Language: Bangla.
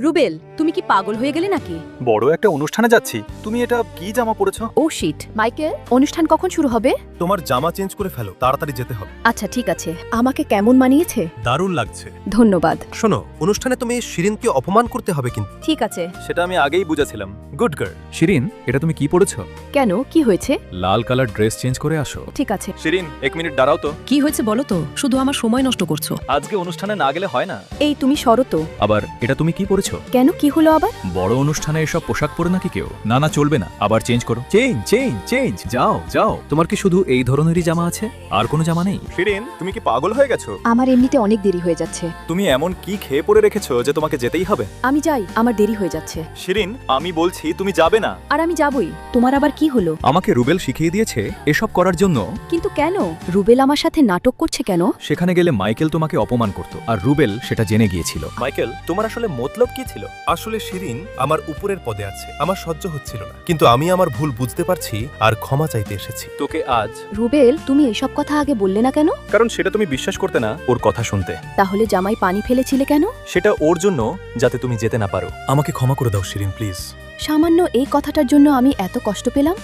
রুবেল, তুমি কি পাগল হয়ে গেলে নাকি? বড় একটা অনুষ্ঠানে যাচ্ছি, তুমি এটা কি জামা পরেছো? ও শিট। মাইকেল, অনুষ্ঠান কখন শুরু হবে? তোমার জামা চেঞ্জ করে ফেলো, তাড়াতাড়ি যেতে হবে। আচ্ছা ঠিক আছে। আমাকে কেমন মানিয়েছে? দারুণ লাগছে। ধন্যবাদ। শোনো, অনুষ্ঠানে তুমি শিরিনকে অপমান করতে হবে কিন্তু। ঠিক আছে। সেটা আমি আগেই বুঝেছিলাম। Good girl. শিরিন, এটা তুমি কি পরেছো? কেন, কি হয়েছে? লাল কালার ড্রেস চেঞ্জ করে আসো। ঠিক আছে। শিরিন, 1 মিনিট দাঁড়াও তো। কি হয়েছে বলো তো, শুধু আমার সময় নষ্ট করছো। আজকে অনুষ্ঠানে না গেলে হয় না। এই তুমি সরো তো। আবার এটা তুমি কি পরেছো? কেন, কি হলো আবার? বড় অনুষ্ঠানে এসব পোশাক পরে নাকি কেউ? না না, চলবে না, আবার চেঞ্জ করো। চেঞ্জ চেঞ্জ চেঞ্জ, যাও যাও। তোমার কি শুধু এই ধরনেরই জামা আছে, আর কোনো জামা নেই? শিরিন, তুমি কি পাগল হয়ে গেছো? আমার এমনিতে অনেক দেরি হয়ে যাচ্ছে। তুমি এমন কি খেয়ে পরে রেখেছো যে তোমাকে যেতেই হবে? আমি যাই, আমার দেরি হয়ে যাচ্ছে। শিরিন, আমি বলছি তুমি যাবে না। আর আমি যাবই। তোমার আবার কি হলো? আমাকে রুবেল শিখিয়ে দিয়েছে এসব করার জন্য। কিন্তু কেন? রুবেল আমার সাথে নাটক করছে কেন? সেখানে গেলে মাইকেল তোমাকে অপমান করত, আর রুবেল সেটা জেনে গিয়েছিল। মাইকেল, তোমার আসলে মতলব কি ছিল? আসলে শিরিন আমার উপরের পদে আছে, আমার সহ্য হচ্ছিল না, কিন্তু আমি আমার ভুল বুঝতে পারছি আর ক্ষমা চাইতে এসেছি। তোকে আজ, রুবেল, তুমি এসব কথা আগে বললে না কেন? কারণ সেটা তুমি বিশ্বাস করতে না ওর কথা শুনতে। তাহলে জামাই পানি ফেলেছিলে কেন? সেটা ওর জন্য, যাতে তুমি যেতে না পারো। আমাকে ক্ষমা করে দাও শিরিন, প্লিজ। সামান্য এই কথাটার জন্য আমি এত কষ্ট পেলাম।